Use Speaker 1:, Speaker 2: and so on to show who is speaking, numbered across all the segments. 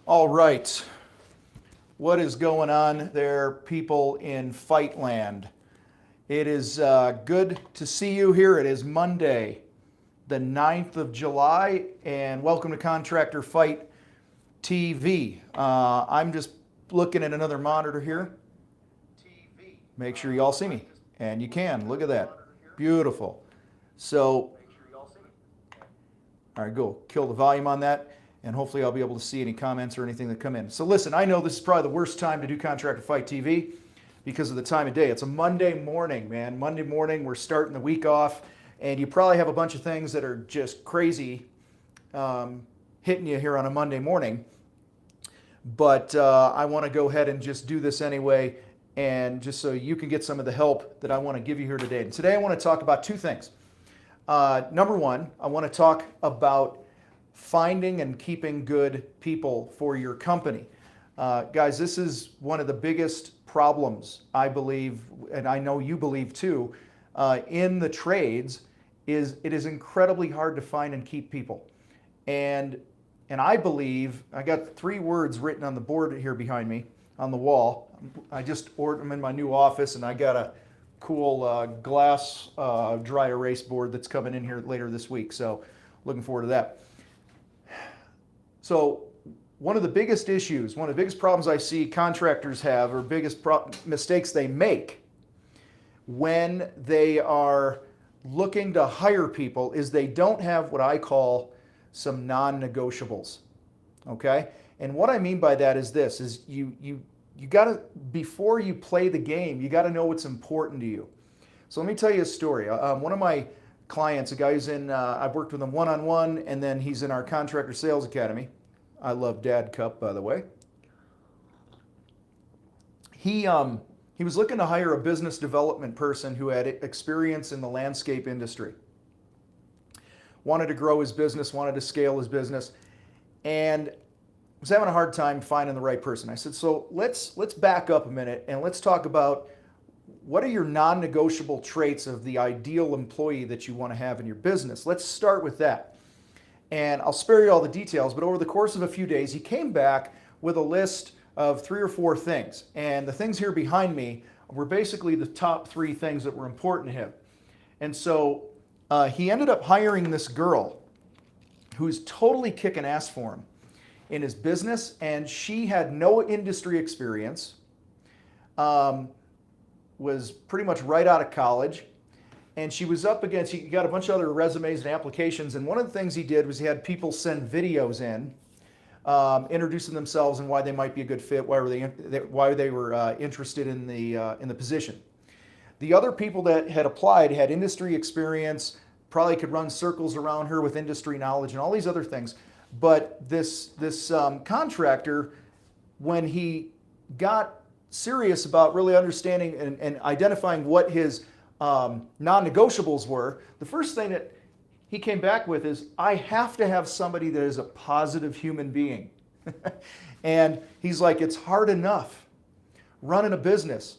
Speaker 1: All right. What is going on there, people in Fightland? It is good to see you here. It is Monday, the 9th of July, and welcome to Contractor Fight TV. I'm just looking at another monitor here. Make sure you all see me. And you can. Look at that. Beautiful. So, all right, go. Kill the volume on that. And hopefully I'll be able to see any comments or anything that come in. So listen, I know this is probably the worst time to do Contractor Fight TV because of the time of day. It's a Monday morning, man. Monday morning, we're starting the week off, and you probably have a bunch of things that are just crazy hitting you here on a Monday morning. But I want to go ahead and just do this anyway, and just so you can get some of the help that I want to give you here today. And today I want to talk about two things. Number one, I want to talk about finding and keeping good people for your company. Guys, this is one of the biggest problems, I believe, and I know you believe too, in the trades, is it is incredibly hard to find and keep people. And I believe, I got three words written on the board here behind me on the wall. I just ordered them in my new office, and I got a cool glass dry erase board that's coming in here later this week. So looking forward to that. So one of the biggest issues, one of the biggest problems I see contractors have, or biggest mistakes they make when they are looking to hire people, is they don't have what I call some non-negotiables. Okay? And what I mean by that is this, is you got to, before you play the game, you got to know what's important to you. So let me tell you a story. One of my clients, a guy who's in, I've worked with him one-on-one, and then he's in our Contractor Sales Academy. I love Dad Cup, by the way. He was looking to hire a business development person who had experience in the landscape industry. Wanted to grow his business, wanted to scale his business, and was having a hard time finding the right person. I said, so let's back up a minute and let's talk about what are your non-negotiable traits of the ideal employee that you want to have in your business. Let's start with that. And I'll spare you all the details, but over the course of a few days, he came back with a list of 3 or 4 things. And the things here behind me were basically the top 3 things that were important to him. And so he ended up hiring this girl who's totally kicking ass for him in his business, and she had no industry experience, was pretty much right out of college, and she was up against, he got a bunch of other resumes and applications, and one of the things he did was he had people send videos in, introducing themselves and why they might be a good fit, why they were interested in the position. The other people that had applied had industry experience, probably could run circles around her with industry knowledge and all these other things. But this contractor, when he got serious about really understanding and identifying what his non-negotiables were, the first thing that he came back with is, I have to have somebody that is a positive human being. And he's like, it's hard enough running a business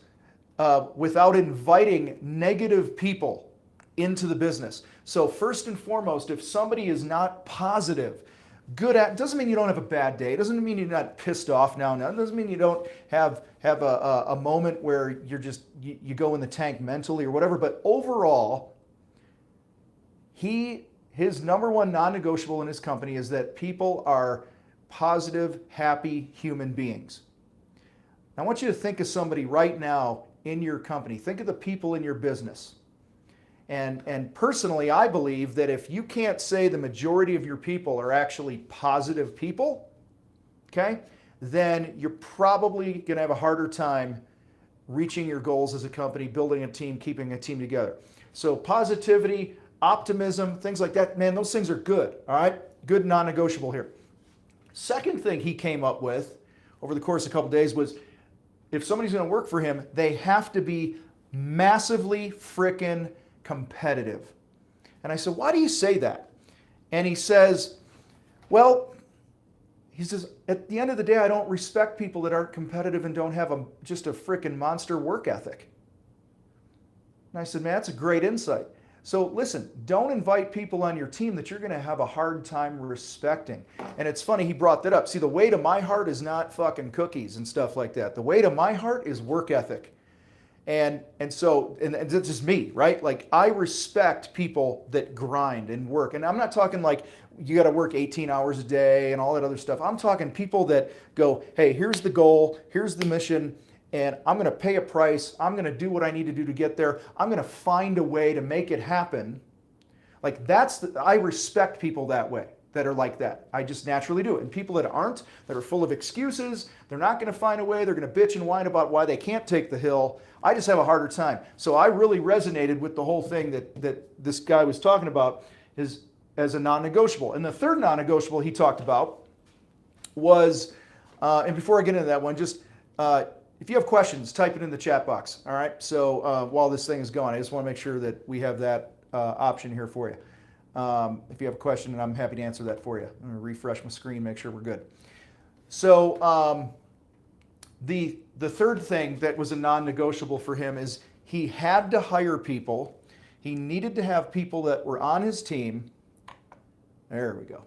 Speaker 1: without inviting negative people into the business. So first and foremost, if somebody is not positive, good at, doesn't mean you don't have a bad day. It doesn't mean you're not pissed off now and then. It doesn't mean you don't have a moment where you're just, you go in the tank mentally or whatever. But overall, his number one non-negotiable in his company is that people are positive, happy human beings. I want you to think of somebody right now in your company. Think of the people in your business. And personally, I believe that if you can't say the majority of your people are actually positive people, okay, then you're probably going to have a harder time reaching your goals as a company, building a team, keeping a team together. So positivity, optimism, things like that, man, those things are good, all right? Good non-negotiable here. Second thing he came up with over the course of a couple days was, if somebody's going to work for him, they have to be massively frickin' competitive. And I said, why do you say that? And he says, well, he says, at the end of the day, I don't respect people that aren't competitive and don't have just a frickin' monster work ethic. And I said, man, that's a great insight. So listen, don't invite people on your team that you're going to have a hard time respecting. And it's funny he brought that up. See, the way to my heart is not fucking cookies and stuff like that. The way to my heart is work ethic. And so it's just me, right? Like I respect people that grind and work. And I'm not talking like you got to work 18 hours a day and all that other stuff. I'm talking people that go, hey, here's the goal, here's the mission, and I'm going to pay a price. I'm going to do what I need to do to get there. I'm going to find a way to make it happen. Like I respect people that way, that are like that. I just naturally do it. And people that aren't, that are full of excuses, they're not going to find a way, they're going to bitch and whine about why they can't take the hill. I just have a harder time. So I really resonated with the whole thing that this guy was talking about as a non-negotiable. And the third non-negotiable he talked about was, and before I get into that one, just if you have questions, type it in the chat box. All right. So while this thing is going, I just want to make sure that we have that option here for you. If you have a question, I'm happy to answer that for you. I'm going to refresh my screen, make sure we're good. So the third thing that was a non-negotiable for him is he had to hire people. He needed to have people that were on his team. There we go.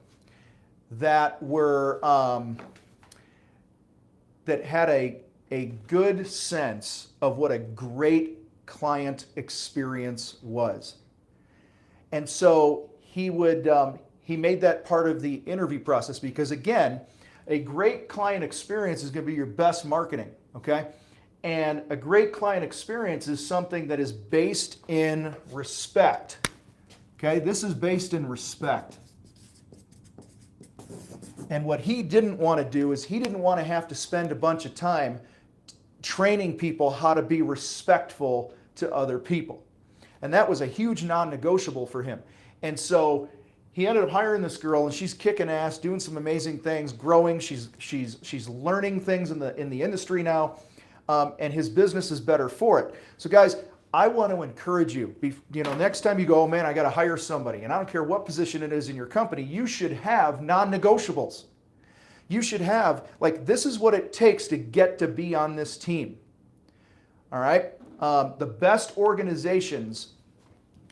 Speaker 1: That were that had a good sense of what a great client experience was. And so he made that part of the interview process because, again, a great client experience is going to be your best marketing, okay? And a great client experience is something that is based in respect, okay? This is based in respect. And what he didn't want to do is he didn't want to have to spend a bunch of time training people how to be respectful to other people. And that was a huge non-negotiable for him. And so he ended up hiring this girl, and she's kicking ass, doing some amazing things, growing. She's learning things in the industry now, and his business is better for it. So guys, I want to encourage you. Next time you go, oh man, I got to hire somebody, and I don't care what position it is in your company, you should have non-negotiables. You should have, like, this is what it takes to get to be on this team. All right? The best organizations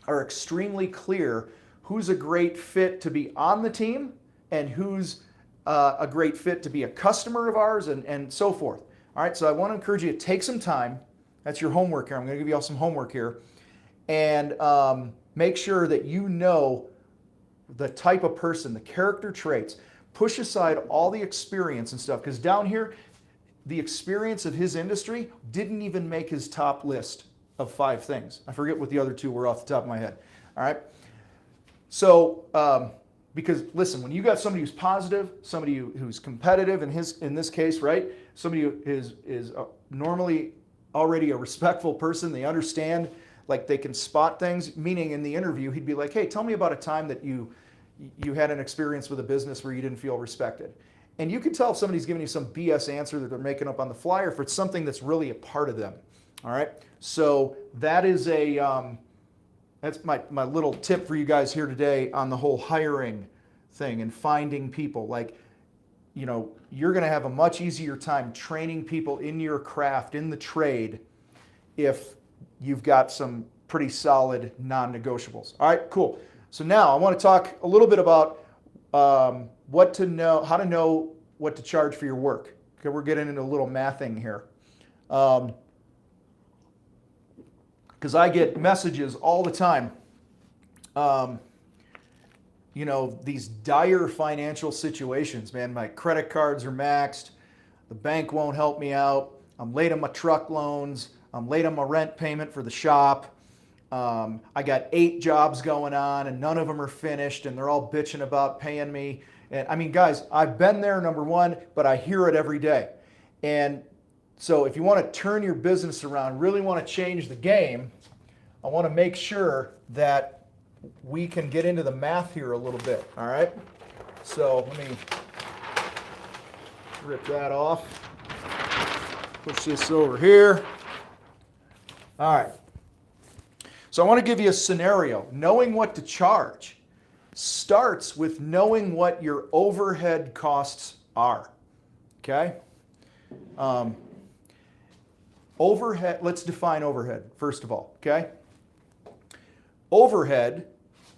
Speaker 1: are extremely clear who's a great fit to be on the team and who's a great fit to be a customer of ours and so forth. All right, so I want to encourage you to take some time. That's your homework here. I'm going to give you all some homework here. And make sure that you know the type of person, the character traits. Push aside all the experience and stuff, because down here, the experience of his industry didn't even make his top list of 5 things. I forget what the other 2 were off the top of my head. All right. So, because listen, when you got somebody who's positive, somebody who's competitive in this case, right? Somebody who is normally already a respectful person, they understand, like they can spot things, meaning in the interview, he'd be like, hey, tell me about a time that you had an experience with a business where you didn't feel respected. And you can tell if somebody's giving you some BS answer that they're making up on the fly, or if it's something that's really a part of them. All right. So that is that's my little tip for you guys here today on the whole hiring thing and finding people. Like, you're going to have a much easier time training people in your craft, in the trade, if you've got some pretty solid non-negotiables. All right, cool. So now I want to talk a little bit about how to know what to charge for your work. Okay, we're getting into a little mathing here. Because I get messages all the time, these dire financial situations, man. My credit cards are maxed. The bank won't help me out. I'm late on my truck loans. I'm late on my rent payment for the shop. I got 8 jobs going on and none of them are finished, and they're all bitching about paying me. And I mean, guys, I've been there, number one, but I hear it every day. And so if you want to turn your business around, really want to change the game, I want to make sure that we can get into the math here a little bit. All right. So let me rip that off. Push this over here. All right. So I want to give you a scenario. Knowing what to charge starts with knowing what your overhead costs are. Okay? Overhead, let's define overhead first of all. Okay? Overhead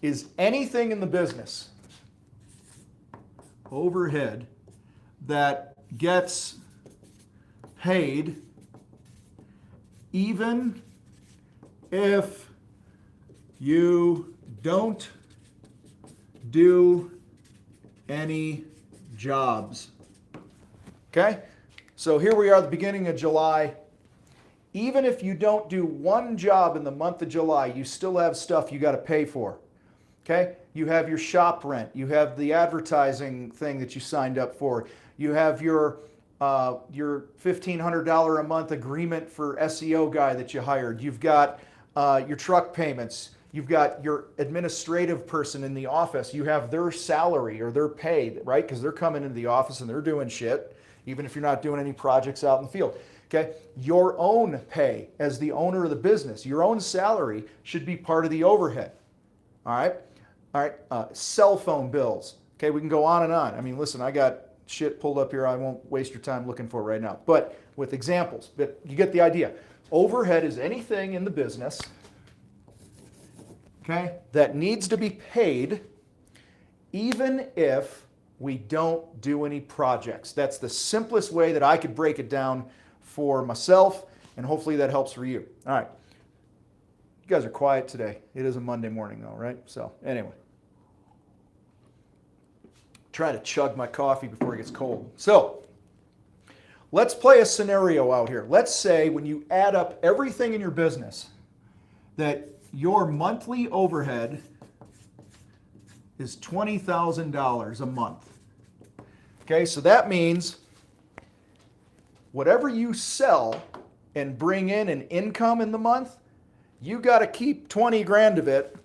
Speaker 1: is anything in the business. Overhead that gets paid even if you don't do any jobs. Okay? So here we are at the beginning of July. Even if you don't do one job in the month of July, you still have stuff you got to pay for. Okay? You have your shop rent. You have the advertising thing that you signed up for. You have your $1,500 a month agreement for SEO guy that you hired. You've got your truck payments. You've got your administrative person in the office. You have their salary or their pay, right? Because they're coming into the office and they're doing shit, even if you're not doing any projects out in the field. Okay? Your own pay as the owner of the business, your own salary should be part of the overhead. All right? All right. Cell phone bills. Okay, we can go on and on. I mean, listen, I got shit pulled up here I won't waste your time looking for right now, but with examples. But you get the idea. Overhead is anything in the business, okay, that needs to be paid even if we don't do any projects. That's the simplest way that I could break it down for myself, and hopefully that helps for you. All right. You guys are quiet today. It is a Monday morning though, right? So anyway. Try to chug my coffee before it gets cold. So let's play a scenario out here. Let's say when you add up everything in your business that your monthly overhead is $20,000 a month. Okay, so that means whatever you sell and bring in an income in the month, you got to keep 20 grand of it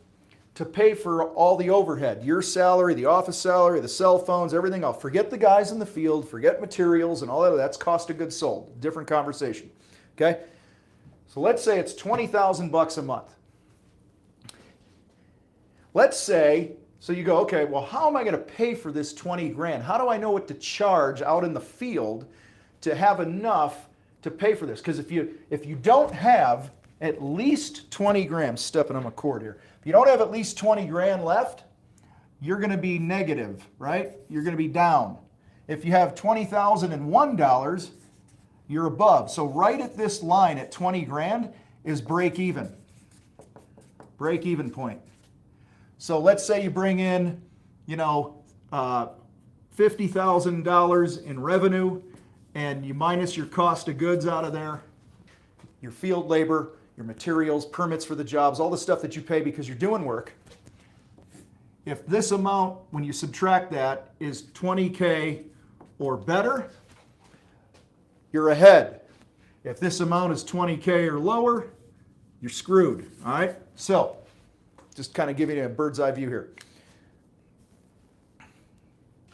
Speaker 1: to pay for all the overhead, your salary, the office salary, the cell phones, everything else. Forget the guys in the field, forget materials and all that. That's cost of goods sold. Different conversation. Okay? So let's say it's 20,000 bucks a month. Let's say, so you go, okay, well, how am I going to pay for this 20 grand? How do I know what to charge out in the field to have enough to pay for this? Because if you don't have at least 20 grand, stepping on my cord here, if you don't have at least 20 grand left, you're going to be negative, right? You're going to be down. If you have $20,001, you're above. So right at this line at 20 grand is break even. Break even point. So let's say you bring in, $50,000 in revenue and you minus your cost of goods out of there, your field labor, your materials, permits for the jobs, all the stuff that you pay because you're doing work. If this amount, when you subtract that, is 20K or better, you're ahead. If this amount is 20K or lower, you're screwed. All right? So, just kind of giving you a bird's eye view here.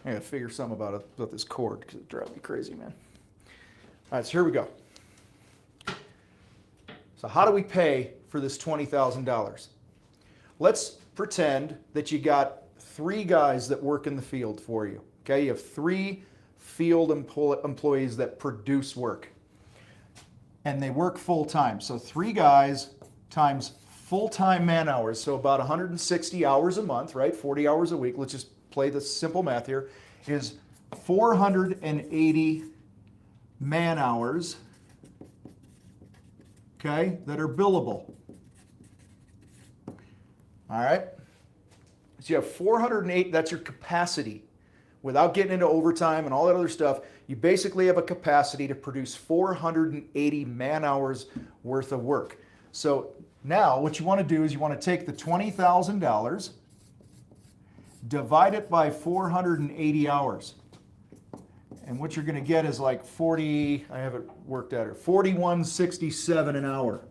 Speaker 1: I gotta figure something about this cord because it drives me crazy, man. All right, so here we go. So how do we pay for this $20,000? Let's pretend that you got 3 guys that work in the field for you. Okay, you have 3 field employees that produce work. And they work full time. So 3 guys times full-time man hours, so about 160 hours a month, right? 40 hours a week. Let's just play the simple math here. Is 480 man hours, okay, that are billable. All right? So you have 408, that's your capacity. Without getting into overtime and all that other stuff, you basically have a capacity to produce 480 man hours worth of work. So now what you want to do is you want to take the $20,000, divide it by 480 hours. And what you're going to get is like 40, I have it worked out here, 41.67 an hour.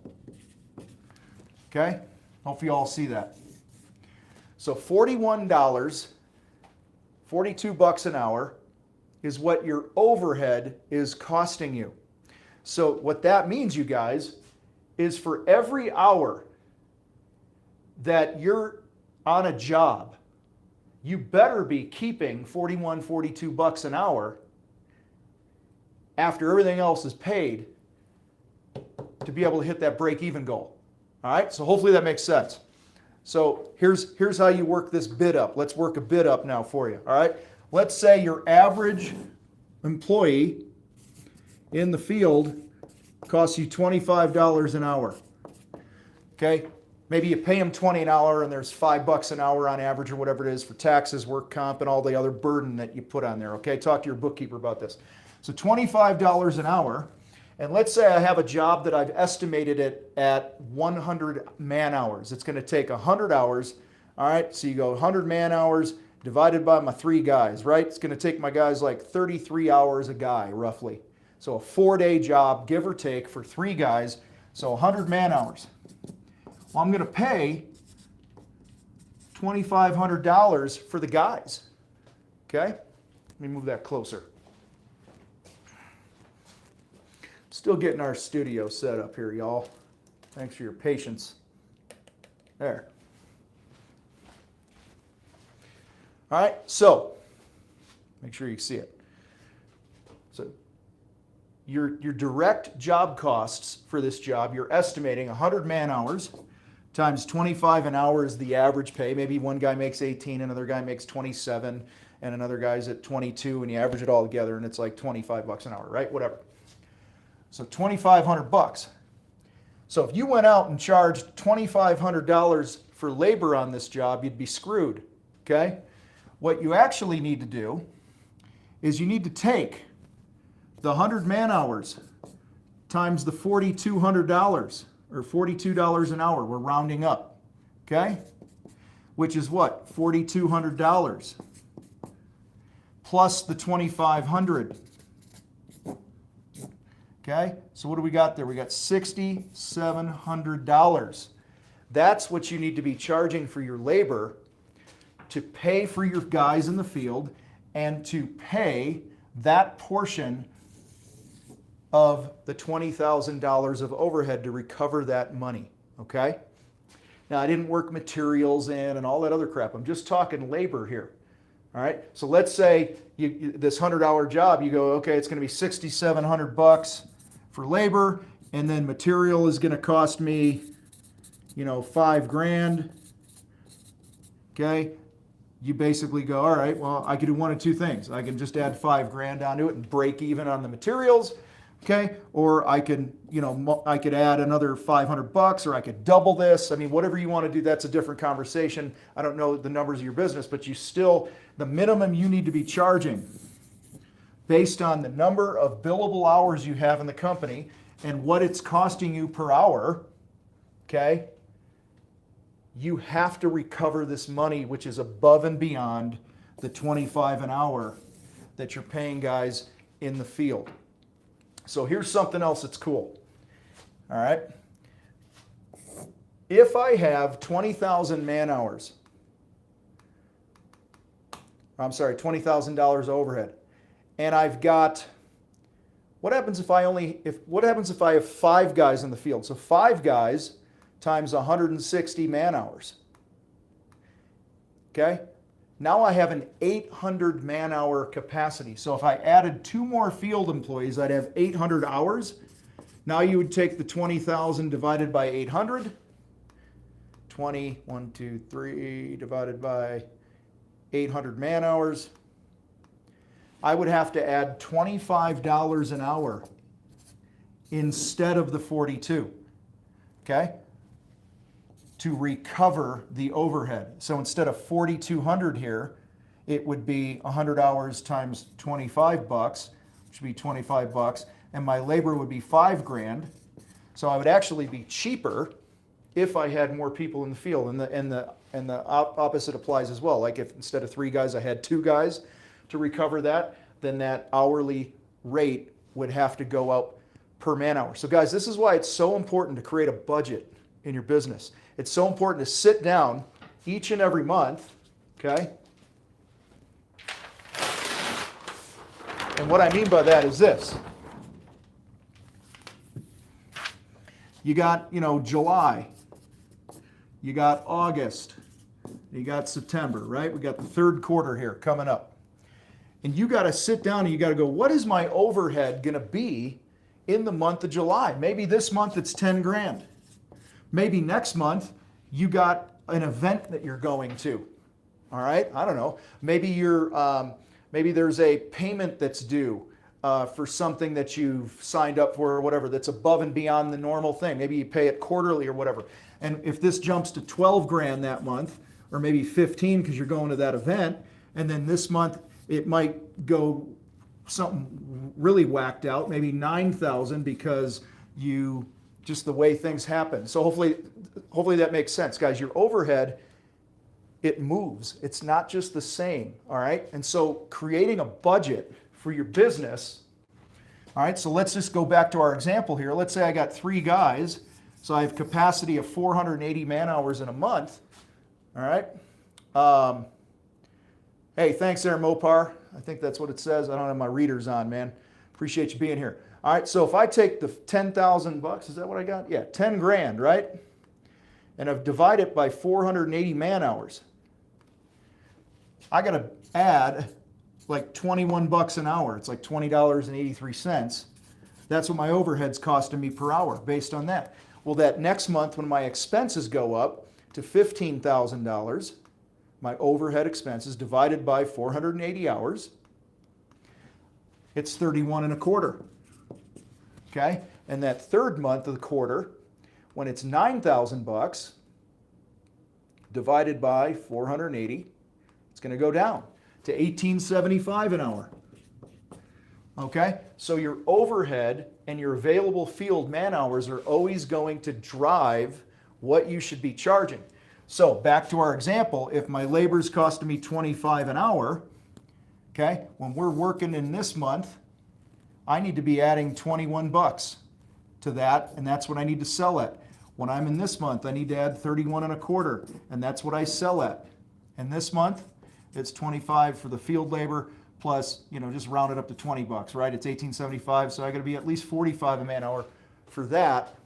Speaker 1: Okay? Hope you all see that. So $41, 42 bucks an hour is what your overhead is costing you. So what that means, you guys, is for every hour that you're on a job, you better be keeping 41, 42 bucks an hour after everything else is paid to be able to hit that break-even goal. All right, so hopefully that makes sense. So here's how you work this bid up. Let's work a bid up now for you, all right? Let's say your average employee in the field costs you $25 an hour, okay? Maybe you pay them $20 an hour and there's $5 an hour on average or whatever it is for taxes, work comp, and all the other burden that you put on there, okay? Talk to your bookkeeper about this. So $25 an hour, and let's say I have a job that I've estimated it at 100 man hours. It's gonna take 100 hours, all right? So you go 100 man hours divided by my 3 guys, right? It's gonna take my guys like 33 hours a guy, roughly. So a 4-day job, give or take, for 3 guys, so 100 man hours. Well, I'm gonna pay $2,500 for the guys, okay? Let me move that closer. Still getting our studio set up here, y'all. Thanks for your patience. There. All right, so make sure you see it. So your direct job costs for this job, you're estimating 100 man hours times 25 an hour is the average pay. Maybe one guy makes 18, another guy makes 27, and another guy's at 22, and you average it all together, and it's like $25 an hour, right? Whatever. So $2,500. So if you went out and charged $2,500 for labor on this job, you'd be screwed, okay? What you actually need to do is you need to take the 100 man hours times the $4,200 or $42 an hour. We're rounding up, okay? Which is what? $4,200 plus the $2,500. Okay, so what do we got there? We got $6,700. That's what you need to be charging for your labor to pay for your guys in the field and to pay that portion of the $20,000 of overhead to recover that money, okay? Now, I didn't work materials in and all that other crap. I'm just talking labor here, all right? So let's say this 100-hour job, you go, okay, it's going to be $6,700 for labor, and then material is going to cost me, you know, $5,000. Okay, you basically go, all right, well, I could do one of two things. I can just add $5,000 onto it and break even on the materials, okay? Or I can, you know, I could add another $500, or I could double this. I mean, whatever you want to do, that's a different conversation. I don't know the numbers of your business, but you still, the minimum you need to be charging based on the number of billable hours you have in the company and what it's costing you per hour, okay? You have to recover this money, which is above and beyond the $25 an hour that you're paying guys in the field. So here's something else that's cool, all right? If I have 20,000 man hours, I'm sorry, $20,000 overhead, and I've got, what happens if I have 5 guys in the field? So 5 guys times 160 man hours. Okay? Now I have an 800 man hour capacity. So if I added 2 more field employees, I'd have 800 hours. Now you would take the 20,000 divided by 800. 1, 2, 3 divided by 800 man hours. I would have to add $25 an hour instead of the 42, okay, to recover the overhead. So instead of 4,200 here, it would be 100 hours times $25, which would be $25, and my labor would be $5,000. So I would actually be cheaper if I had more people in the field, and the opposite applies as well. Like if instead of 3 guys, I had 2 guys to recover that, then that hourly rate would have to go up per man hour. So guys, this is why it's so important to create a budget in your business. It's so important to sit down each and every month, okay? And what I mean by that is this. You got, you know, July. You got August. You got September, right? We got the 3rd quarter here coming up. And you got to sit down and you got to go, what is my overhead going to be in the month of July? Maybe this month it's $10,000. Maybe next month you got an event that you're going to. All right, I don't know. Maybe maybe there's a payment that's due for something that you've signed up for or whatever that's above and beyond the normal thing. Maybe you pay it quarterly or whatever. And if this jumps to 12 grand that month, or maybe 15 because you're going to that event, and then this month it might go something really whacked out, maybe 9,000 because you just the way things happen. So hopefully that makes sense, guys. Your overhead, it moves. It's not just the same, all right? And so creating a budget for your business, all right, so let's just go back to our example here. Let's say I got 3 guys, so I have capacity of 480 man hours in a month, all right? Hey, thanks there, Mopar. I think that's what it says. I don't have my readers on, man. Appreciate you being here. All right, so if I take the 10,000 bucks, is that what I got? Yeah, 10 grand, right? And I've divided it by 480 man hours. I got to add like 21 bucks an hour. It's like $20.83. That's what my overhead's costing me per hour based on that. Well, that next month when my expenses go up to $15,000, my overhead expenses divided by 480 hours, it's 31 and a quarter. Okay? And that third month of the quarter, when it's 9,000 bucks divided by 480, it's going to go down to 1875 an hour. Okay? So your overhead and your available field man hours are always going to drive what you should be charging. So back to our example, if my labor's costing me 25 an hour, okay, when we're working in this month, I need to be adding 21 bucks to that, and that's what I need to sell at. When I'm in this month, I need to add 31 and a quarter, and that's what I sell at. And this month, it's 25 for the field labor plus, just round it up to 20 bucks, right? It's 1875, so I got to be at least 45 a man hour for that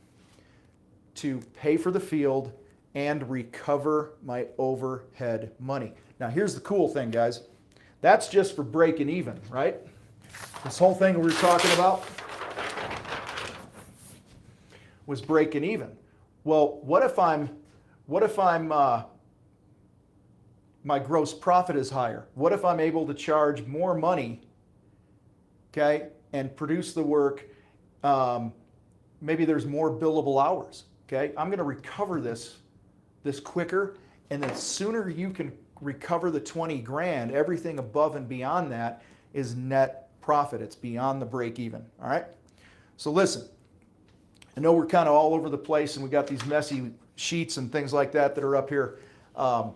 Speaker 1: to pay for the field and recover my overhead money. Now, here's the cool thing, guys. That's just for breaking even, right? This whole thing we were talking about was breaking even. Well, what if my gross profit is higher? What if I'm able to charge more money, okay, and produce the work? Maybe there's more billable hours, okay? I'm going to recover this quicker, and the sooner you can recover the 20 grand, everything above and beyond that is net profit. It's beyond the break even, all right? So listen, I know we're kind of all over the place and we got these messy sheets and things like that are up here. So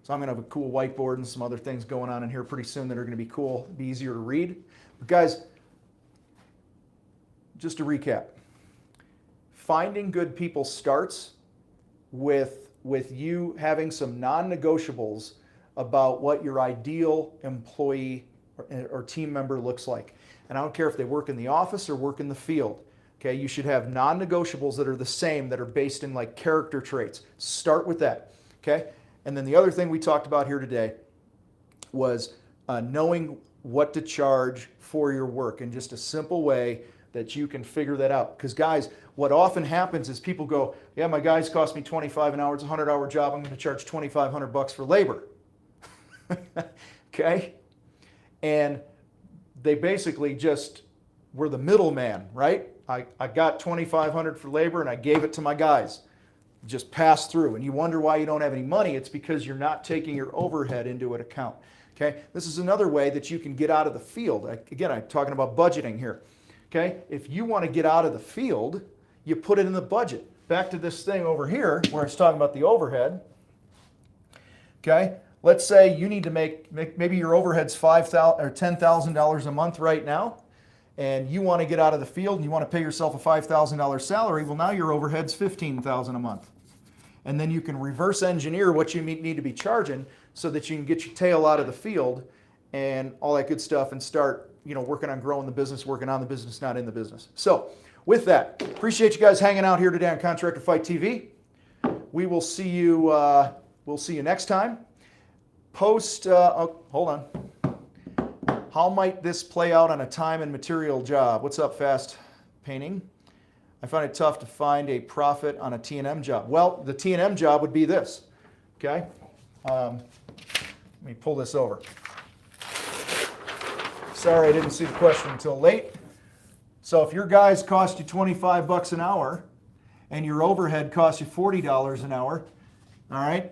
Speaker 1: I'm going to have a cool whiteboard and some other things going on in here pretty soon that are going to be cool, be easier to read. But guys, just to recap, finding good people starts with you having some non-negotiables about what your ideal employee or team member looks like. And I don't care if they work in the office or work in the field. Okay, you should have non-negotiables that are the same, that are based in like character traits. Start with that. Okay, and then the other thing we talked about here today was knowing what to charge for your work, and just a simple way that you can figure that out. Because guys, what often happens is people go, yeah, my guys cost me 25 an hour, it's a 100-hour job, I'm going to charge 2,500 bucks for labor. Okay? And they basically just were the middleman, right? I got 2,500 for labor and I gave it to my guys. Just pass through. And you wonder why you don't have any money. It's because you're not taking your overhead into an account. Okay? This is another way that you can get out of the field. Again, I'm talking about budgeting here. Okay? If you want to get out of the field, you put it in the budget. Back to this thing over here where it's talking about the overhead. Okay? Let's say you need to make maybe your overhead's $5,000 or $10,000 a month right now, and you want to get out of the field and you want to pay yourself a $5,000 salary. Well, now your overhead's $15,000 a month. And then you can reverse engineer what you need to be charging so that you can get your tail out of the field and all that good stuff and start, working on growing the business, working on the business, not in the business. So with that, appreciate you guys hanging out here today on Contractor Fight TV. We will see you, next time. Hold on. How might this play out on a time and material job? What's up, Fast Painting? I find it tough to find a profit on a T&M job. Well, the T&M job would be this. okay? Let me pull this over. Sorry, I didn't see the question until late. So if your guys cost you 25 bucks an hour and your overhead costs you $40 an hour, all right,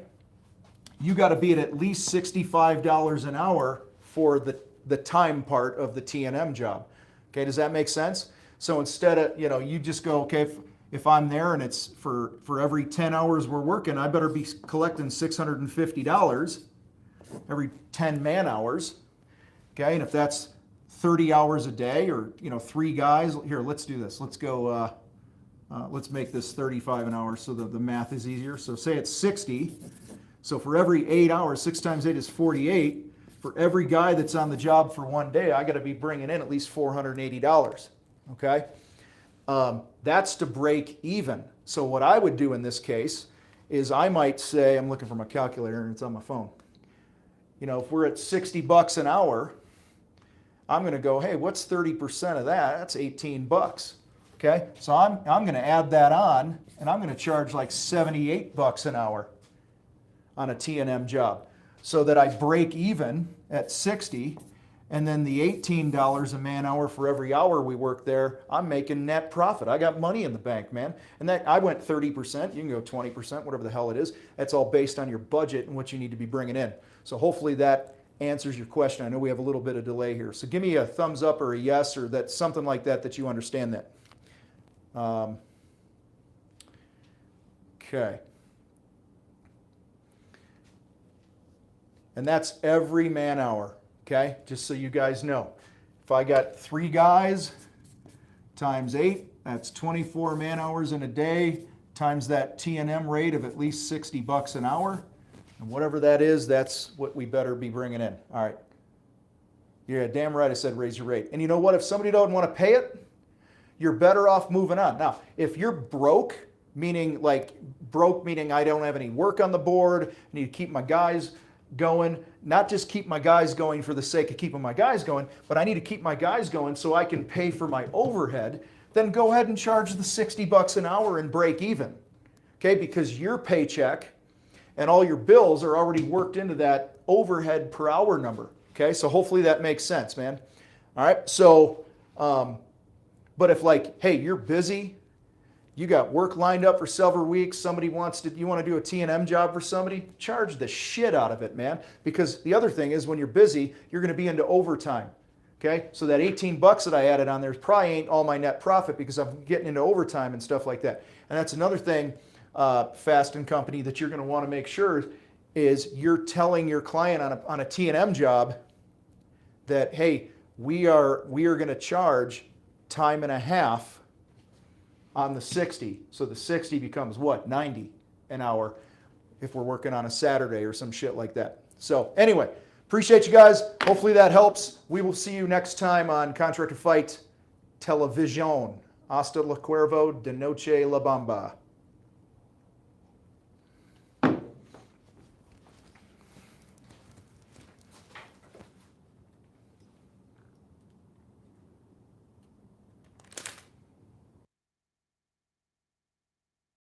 Speaker 1: you got to be at least $65 an hour for the time part of the T&M job. Okay, does that make sense? So instead of, you just go, okay, if I'm there and it's for every 10 hours we're working, I better be collecting $650 every 10 man hours. Okay, and if that's 30 hours a day or, 3 guys, here, let's do this. Let's go, let's make this 35 an hour so the math is easier. So say it's 60. So for every 8 hours, 6 times 8 is 48. For every guy that's on the job for one day, I got to be bringing in at least $480. Okay? That's to break even. So what I would do in this case is I might say, I'm looking for my calculator and it's on my phone. If we're at 60 bucks an hour, I'm going to go, hey, what's 30% of that? That's 18 bucks. Okay? So I'm going to add that on and I'm going to charge like 78 bucks an hour on a T&M job so that I break even at 60, and then the $18 a man hour for every hour we work there, I'm making net profit. I got money in the bank, man. And that I went 30%, you can go 20%, whatever the hell it is. That's all based on your budget and what you need to be bringing in. So hopefully that answers your question. I know we have a little bit of delay here. So give me a thumbs up or a yes or that something like that you understand that. Okay. And that's every man hour, okay? Just so you guys know. If I got 3 guys times 8, that's 24 man hours in a day times that T&M rate of at least 60 bucks an hour. And whatever that is, that's what we better be bringing in. All right. Yeah, damn right I said raise your rate. And you know what? If somebody doesn't want to pay it, you're better off moving on. Now, if you're broke meaning I don't have any work on the board, I need to keep my guys going, not just keep my guys going for the sake of keeping my guys going, but I need to keep my guys going so I can pay for my overhead, then go ahead and charge the 60 bucks an hour and break even. Okay, because your paycheck and all your bills are already worked into that overhead per hour number. Okay, so hopefully that makes sense, man. All right, so, but if hey, you're busy, you got work lined up for several weeks, you want to do a T&M job for somebody, charge the shit out of it, man. Because the other thing is when you're busy, you're going to be into overtime. Okay, so that 18 bucks that I added on there probably ain't all my net profit because I'm getting into overtime and stuff like that. And that's another thing, Fast & Company, that you're going to want to make sure is you're telling your client on a T&M job that, hey, we are going to charge time and a half on the 60. So the 60 becomes what? 90 an hour if we're working on a Saturday or some shit like that. So anyway, appreciate you guys. Hopefully that helps. We will see you next time on Contractor Fight Television. Hasta la Cuervo de Noche la Bamba.